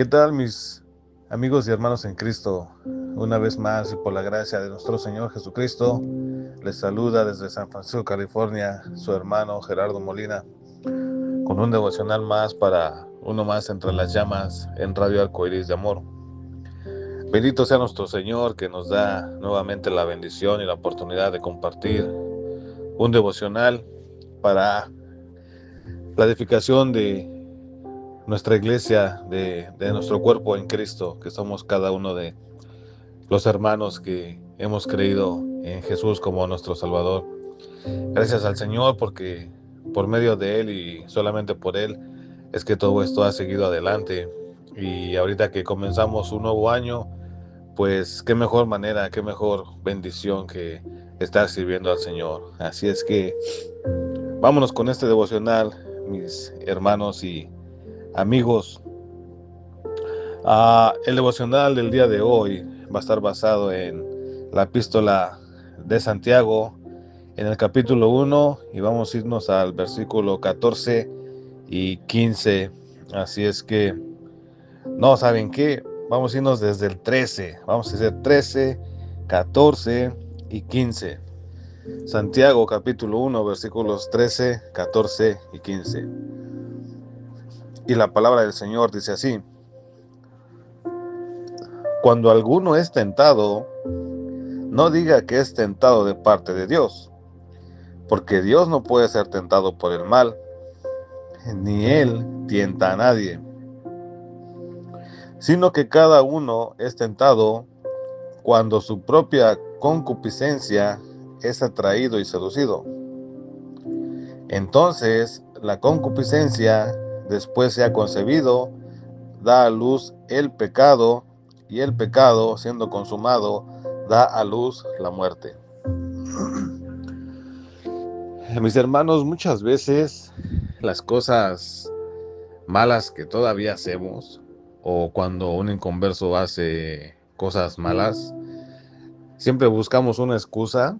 ¿Qué tal, mis amigos y hermanos en Cristo? Una vez más y por la gracia de nuestro Señor Jesucristo, les saluda desde San Francisco, California, su hermano Gerardo Molina, con un devocional más para uno más entre las llamas en Radio Arcoiris de Amor. Bendito sea nuestro Señor que nos da nuevamente la bendición y la oportunidad de compartir un devocional para la edificación de nuestra iglesia, de nuestro cuerpo en Cristo, que somos cada uno de los hermanos que hemos creído en Jesús como nuestro Salvador. Gracias al Señor porque por medio de Él y solamente por Él es que todo esto ha seguido adelante. Y ahorita que comenzamos un nuevo año, pues qué mejor manera, qué mejor bendición que estar sirviendo al Señor. Así es que vámonos con este devocional, mis hermanos y amigos. El devocional del día de hoy va a estar basado en la epístola de Santiago, en el capítulo 1, y vamos a irnos al versículo 14 y 15. Así es que, no, ¿saben qué? Vamos a irnos desde el 13. Vamos a hacer 13, 14 y 15. Santiago, capítulo 1, versículos 13, 14 y 15. Y la palabra del Señor dice así: Cuando alguno es tentado, no diga que es tentado de parte de Dios, porque Dios no puede ser tentado por el mal, ni Él tienta a nadie, sino que cada uno es tentado cuando su propia concupiscencia es atraído y seducido. Entonces, la concupiscencia, después se ha concebido, da a luz el pecado, y el pecado, siendo consumado, da a luz la muerte. Mis hermanos, muchas veces las cosas malas que todavía hacemos, o cuando un inconverso hace cosas malas, siempre buscamos una excusa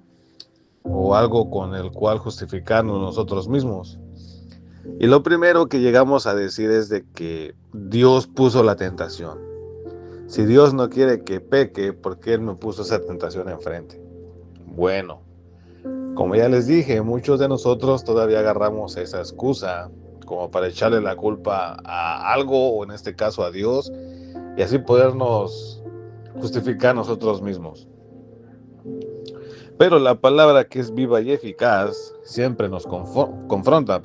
o algo con el cual justificarnos nosotros mismos. Y lo primero que llegamos a decir es de que Dios puso la tentación. Si Dios no quiere que peque, ¿por qué Él me puso esa tentación enfrente? Bueno, como ya les dije, muchos de nosotros todavía agarramos esa excusa como para echarle la culpa a algo, o en este caso a Dios, y así podernos justificar nosotros mismos. Pero la palabra, que es viva y eficaz, siempre nos confronta,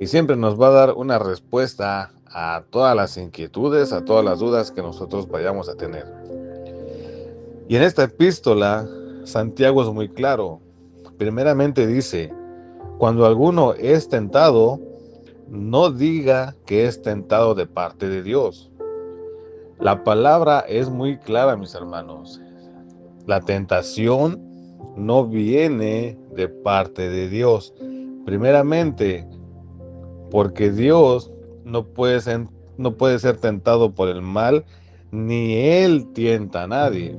y siempre nos va a dar una respuesta a todas las inquietudes, a todas las dudas que nosotros vayamos a tener. Y en esta epístola, Santiago es muy claro. Primeramente dice: cuando alguno es tentado, no diga que es tentado de parte de Dios. La palabra es muy clara, mis hermanos. La tentación no viene de parte de Dios. Primeramente, porque Dios no puede ser tentado por el mal, ni Él tienta a nadie.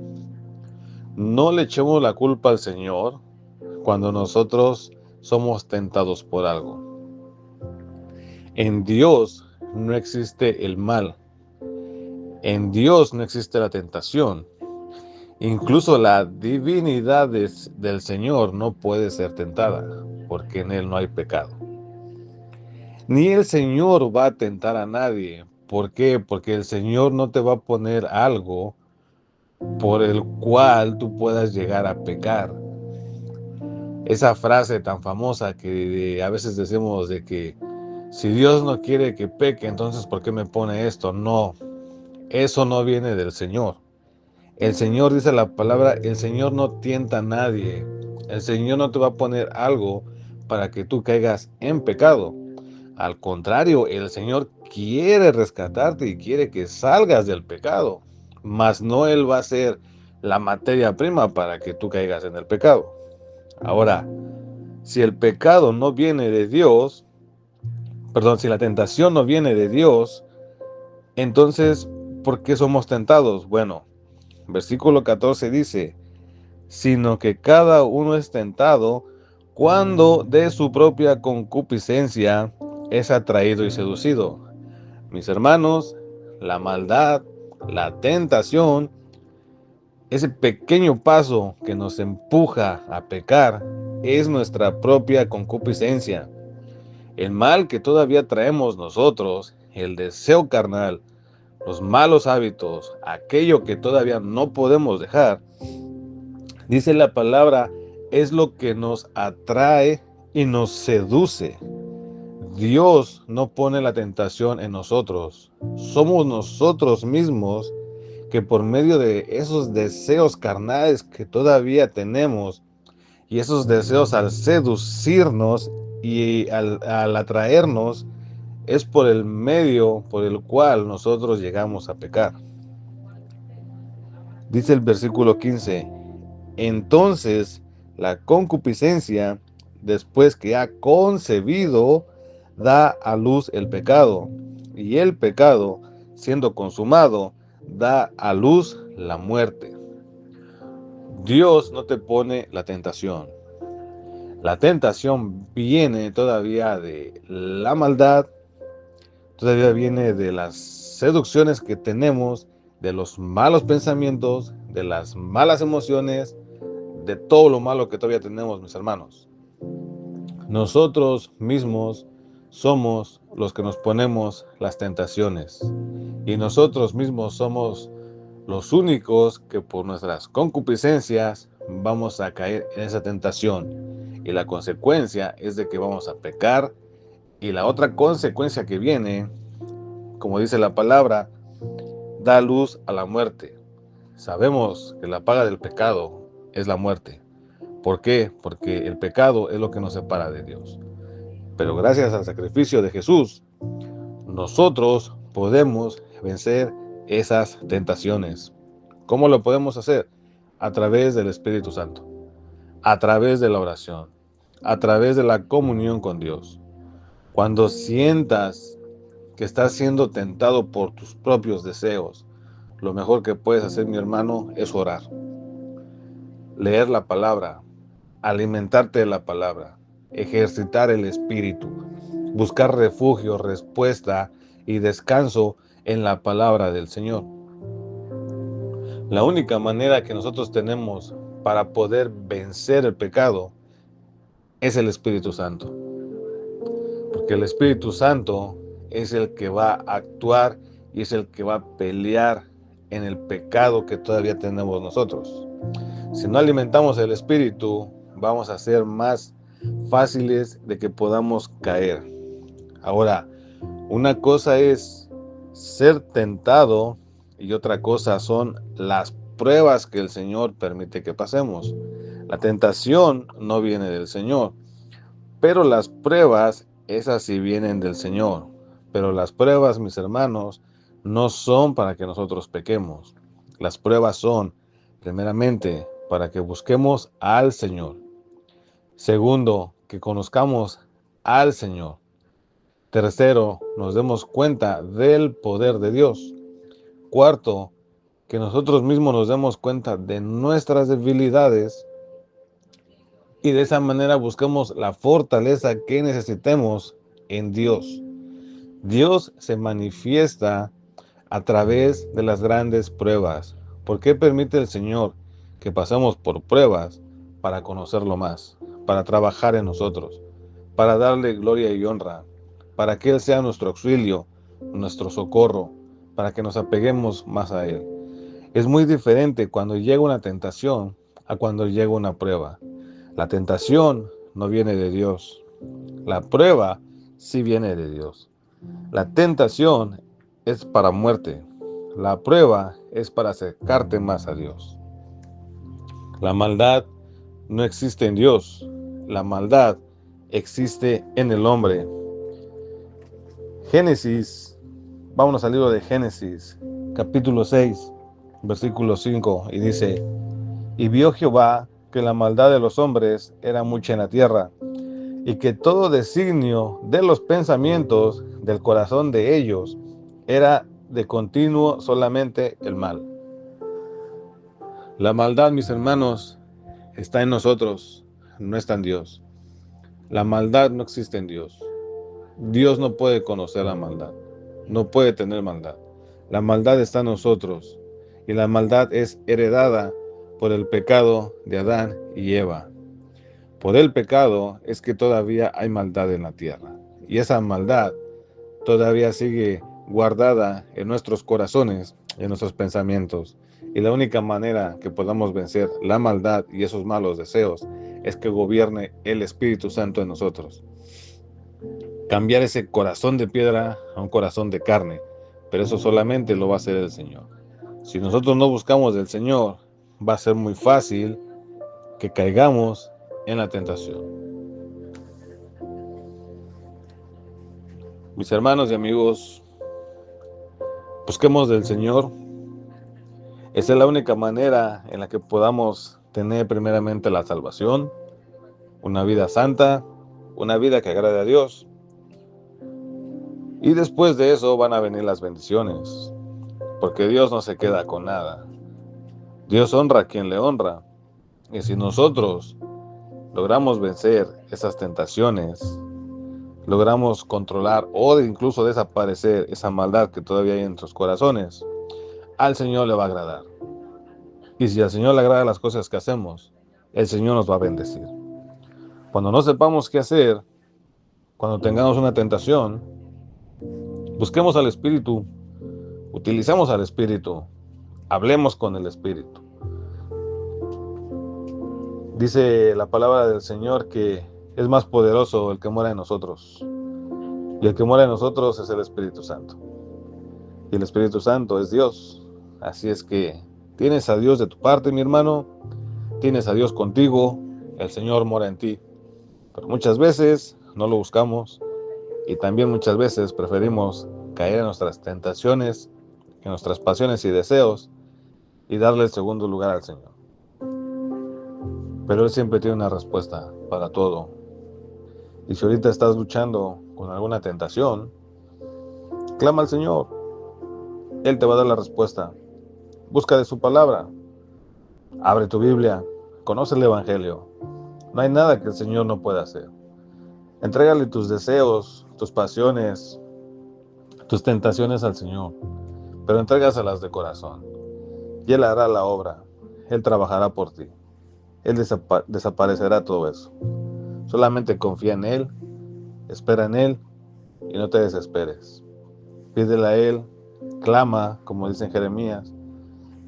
No le echemos la culpa al Señor cuando nosotros somos tentados por algo. En Dios no existe el mal. En Dios no existe la tentación. Incluso la divinidad del Señor no puede ser tentada, porque en Él no hay pecado. Ni el Señor va a tentar a nadie. ¿Por qué? Porque el Señor no te va a poner algo por el cual tú puedas llegar a pecar. Esa frase tan famosa que a veces decimos de que si Dios no quiere que peque, entonces ¿por qué me pone esto? No, eso no viene del Señor. El Señor, dice la palabra, el Señor no tienta a nadie. El Señor no te va a poner algo para que tú caigas en pecado. Al contrario, el Señor quiere rescatarte y quiere que salgas del pecado. Mas no Él va a ser la materia prima para que tú caigas en el pecado. Ahora, si el pecado no viene de Dios, si la tentación no viene de Dios, entonces, ¿por qué somos tentados? Bueno, versículo 14 dice: sino que cada uno es tentado cuando de su propia concupiscencia es atraído y seducido. Mis hermanos, la maldad, la tentación, ese pequeño paso que nos empuja a pecar es nuestra propia concupiscencia. El mal que todavía traemos nosotros, el deseo carnal, los malos hábitos, aquello que todavía no podemos dejar, dice la palabra, es lo que nos atrae y nos seduce. Dios no pone la tentación en nosotros. Somos nosotros mismos que por medio de esos deseos carnales que todavía tenemos y esos deseos al seducirnos y al atraernos, es por el medio por el cual nosotros llegamos a pecar. Dice el versículo 15, entonces la concupiscencia, después que ha concebido, da a luz el pecado, y el pecado, siendo consumado, da a luz la muerte. Dios no te pone la tentación. La tentación viene todavía de la maldad, todavía viene de las seducciones que tenemos, de los malos pensamientos, de las malas emociones, de todo lo malo que todavía tenemos, mis hermanos. Nosotros mismos somos los que nos ponemos las tentaciones y nosotros mismos somos los únicos que por nuestras concupiscencias vamos a caer en esa tentación y la consecuencia es de que vamos a pecar y la otra consecuencia que viene, como dice la palabra, da luz a la muerte. Sabemos que la paga del pecado es la muerte. ¿Por qué? Porque el pecado es lo que nos separa de Dios. Pero gracias al sacrificio de Jesús, nosotros podemos vencer esas tentaciones. ¿Cómo lo podemos hacer? A través del Espíritu Santo, a través de la oración, a través de la comunión con Dios. Cuando sientas que estás siendo tentado por tus propios deseos, lo mejor que puedes hacer, mi hermano, es orar. Leer la palabra, alimentarte de la palabra, ejercitar el espíritu, buscar refugio, respuesta y descanso en la palabra del Señor. La única manera que nosotros tenemos para poder vencer el pecado es el Espíritu Santo. Porque el Espíritu Santo es el que va a actuar y es el que va a pelear en el pecado que todavía tenemos nosotros. Si no alimentamos el Espíritu, vamos a ser más fáciles de que podamos caer. Ahora, una cosa es ser tentado y otra cosa son las pruebas que el Señor permite que pasemos. La tentación no viene del Señor, pero las pruebas, esas sí vienen del Señor. Pero las pruebas, mis hermanos, no son para que nosotros pequemos. Las pruebas son, primeramente, para que busquemos al Señor. Segundo, que conozcamos al Señor. Tercero, nos demos cuenta del poder de Dios. Cuarto, que nosotros mismos nos demos cuenta de nuestras debilidades y de esa manera busquemos la fortaleza que necesitemos en Dios. Dios se manifiesta a través de las grandes pruebas. ¿Por qué permite el Señor que pasemos por pruebas? Para conocerlo más, para trabajar en nosotros, para darle gloria y honra, para que Él sea nuestro auxilio, nuestro socorro, para que nos apeguemos más a Él. Es muy diferente cuando llega una tentación a cuando llega una prueba. La tentación no viene de Dios. La prueba sí viene de Dios. La tentación es para muerte. La prueba es para acercarte más a Dios. La maldad no existe en Dios. La maldad existe en el hombre. Génesis, vámonos al libro de Génesis, capítulo 6, versículo 5, y dice, y vio Jehová que la maldad de los hombres era mucha en la tierra, y que todo designio de los pensamientos del corazón de ellos era de continuo solamente el mal. La maldad, mis hermanos, está en nosotros, no está en Dios. La maldad no existe en Dios. Dios no puede conocer la maldad. no puede tener maldad. La maldad está en nosotros y la maldad es heredada por el pecado de Adán y Eva. Por el pecado es que todavía hay maldad en la tierra y esa maldad todavía sigue guardada en nuestros corazones, en nuestros pensamientos. Y la única manera que podamos vencer la maldad y esos malos deseos es que gobierne el Espíritu Santo en nosotros. Cambiar ese corazón de piedra a un corazón de carne, pero eso solamente lo va a hacer el Señor. Si nosotros no buscamos del Señor, va a ser muy fácil que caigamos en la tentación. Mis hermanos y amigos, busquemos del Señor. Esa es la única manera en la que podamos tener primeramente la salvación, una vida santa, una vida que agrade a Dios. Y después de eso van a venir las bendiciones, porque Dios no se queda con nada. Dios honra a quien le honra. Y si nosotros logramos vencer esas tentaciones, logramos controlar o incluso desaparecer esa maldad que todavía hay en nuestros corazones, al Señor le va a agradar. Y si al Señor le agrada las cosas que hacemos, el Señor nos va a bendecir. Cuando no sepamos qué hacer, cuando tengamos una tentación, busquemos al Espíritu, utilicemos al Espíritu, hablemos con el Espíritu. Dice la palabra del Señor que es más poderoso el que mora en nosotros. Y el que mora en nosotros es el Espíritu Santo. Y el Espíritu Santo es Dios. Así es que tienes a Dios de tu parte, mi hermano. Tienes a Dios contigo. El Señor mora en ti. Pero muchas veces no lo buscamos. Y también muchas veces preferimos caer en nuestras tentaciones, en nuestras pasiones y deseos, y darle el segundo lugar al Señor. Pero Él siempre tiene una respuesta para todo. Y si ahorita estás luchando con alguna tentación, clama al Señor. Él te va a dar la respuesta. Busca de su palabra. Abre tu Biblia. Conoce el Evangelio. No hay nada que el Señor no pueda hacer. Entrégale tus deseos, tus pasiones, tus tentaciones al Señor, pero entrégaselas de corazón. Y Él hará la obra. Él trabajará por ti. Él desaparecerá todo eso. Solamente confía en Él, espera en Él y no te desesperes. Pídele a Él, clama, como dice en Jeremías,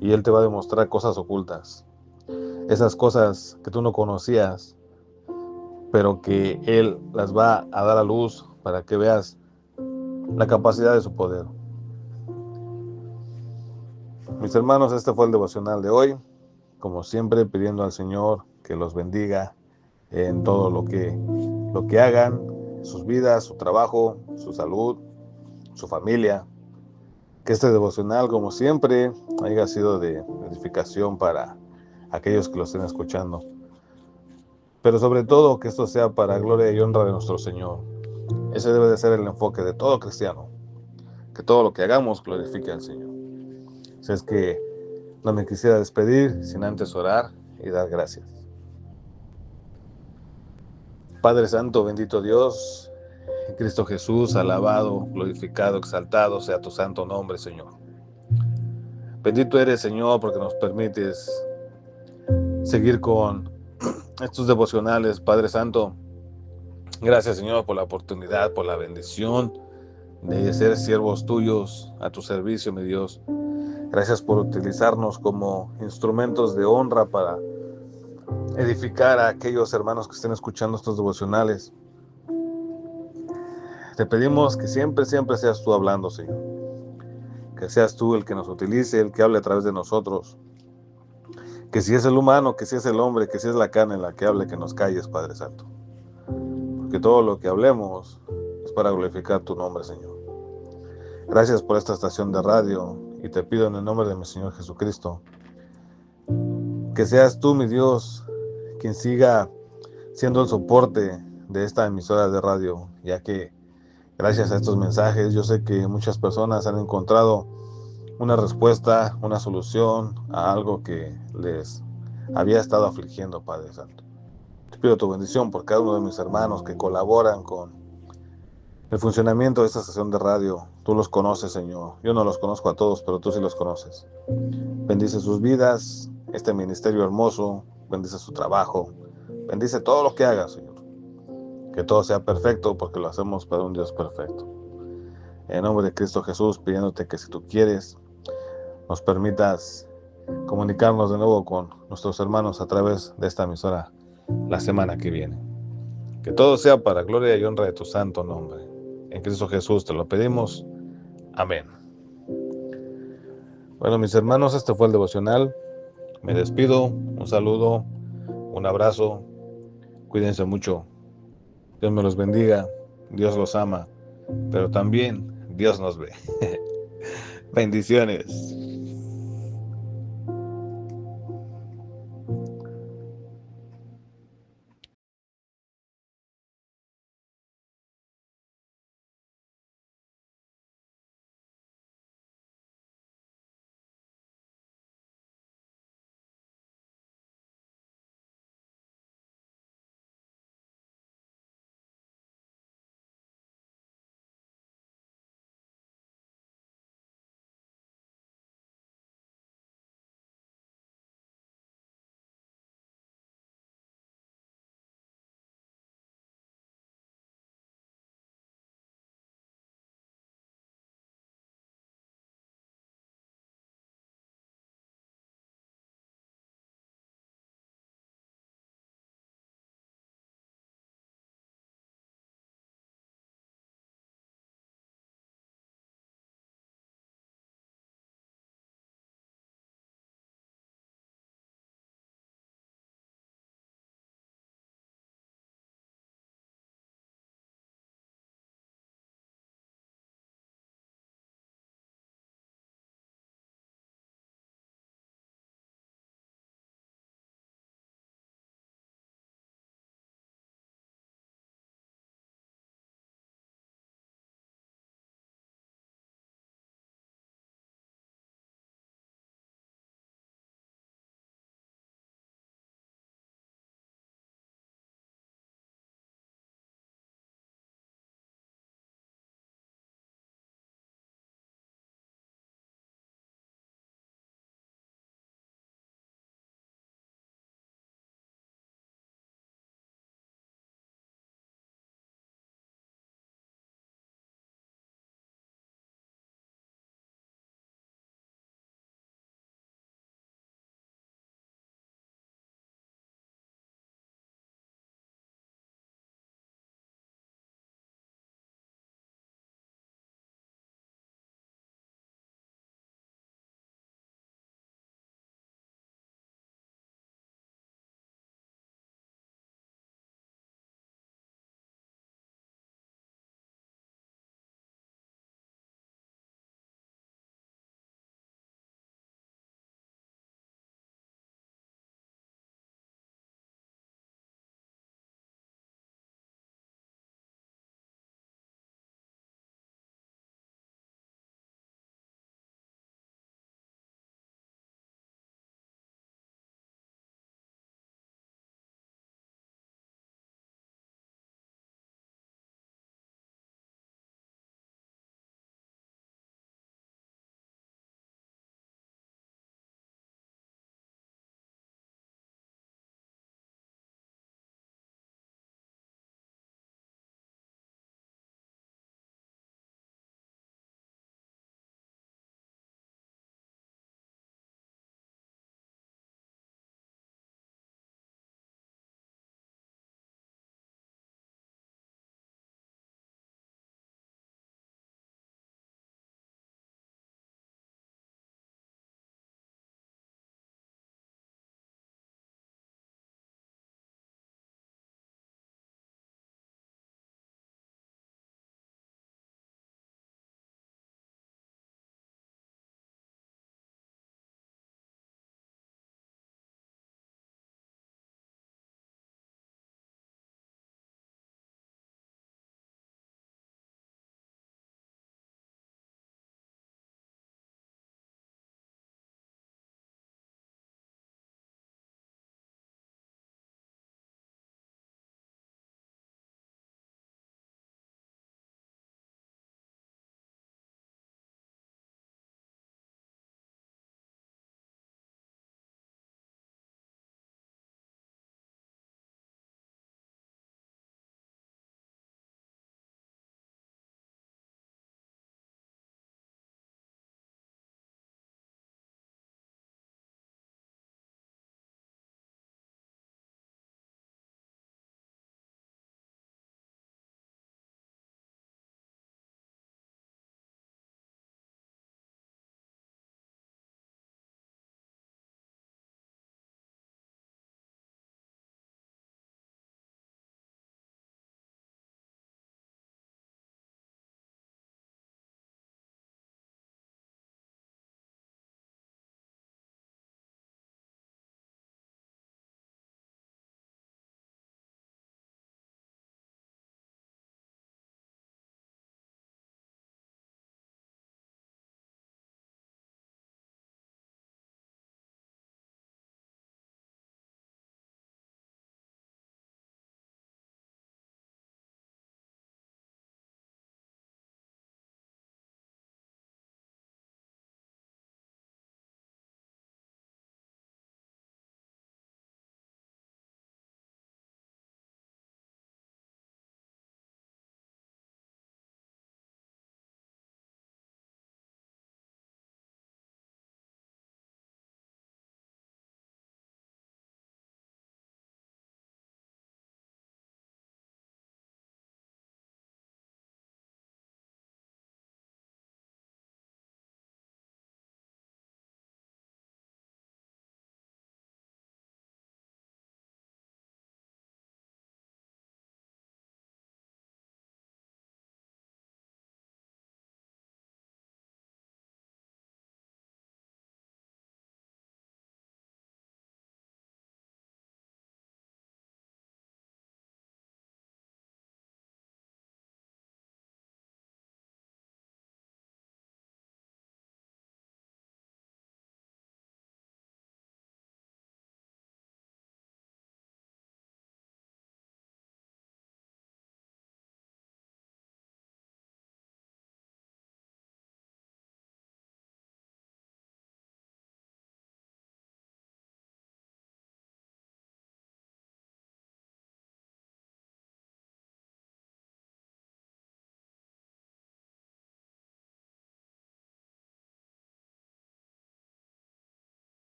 y Él te va a demostrar cosas ocultas. Esas cosas que tú no conocías, pero que Él las va a dar a luz para que veas la capacidad de su poder. Mis hermanos, este fue el devocional de hoy. Como siempre, pidiendo al Señor que los bendiga en todo lo que hagan, sus vidas, su trabajo, su salud, su familia. Que este devocional, como siempre, haya sido de edificación para aquellos que lo estén escuchando. Pero sobre todo, que esto sea para gloria y honra de nuestro Señor. Ese debe de ser el enfoque de todo cristiano. Que todo lo que hagamos glorifique al Señor. Si es que no me quisiera despedir sin antes orar y dar gracias. Padre Santo, bendito Dios, Cristo Jesús, alabado, glorificado, exaltado sea tu santo nombre, Señor. Bendito eres, Señor, porque nos permites seguir con estos devocionales, Padre Santo. Gracias, Señor, por la oportunidad, por la bendición de ser siervos tuyos a tu servicio, mi Dios. Gracias por utilizarnos como instrumentos de honra para edificar a aquellos hermanos que estén escuchando estos devocionales. Te pedimos que siempre seas tú hablando, Señor. Que seas tú el que nos utilice, el que hable a través de nosotros. Que si es el humano, que si es el hombre, que si es la carne la que hable, que nos calles, Padre Santo. Porque todo lo que hablemos es para glorificar tu nombre, Señor. Gracias por esta estación de radio y te pido en el nombre de mi Señor Jesucristo que seas tú, mi Dios, quien siga siendo el soporte de esta emisora de radio, ya que gracias a estos mensajes yo sé que muchas personas han encontrado una respuesta, una solución a algo que les había estado afligiendo, Padre Santo. Te pido tu bendición por cada uno de mis hermanos que colaboran con El funcionamiento de esta estación de radio, tú los conoces, Señor. Yo no los conozco a todos, pero tú sí los conoces. Bendice sus vidas, este ministerio hermoso, bendice su trabajo, bendice todo lo que haga, Señor. Que todo sea perfecto porque lo hacemos para un Dios perfecto. En nombre de Cristo Jesús, pidiéndote que si tú quieres, nos permitas comunicarnos de nuevo con nuestros hermanos a través de esta emisora la semana que viene. Que todo sea para gloria y honra de tu santo nombre. En Cristo Jesús te lo pedimos. Amén. Bueno, mis hermanos, este fue el devocional. Me despido. Un saludo, un abrazo. Cuídense mucho. Dios me los bendiga. Dios los ama. Pero también Dios nos ve. Bendiciones.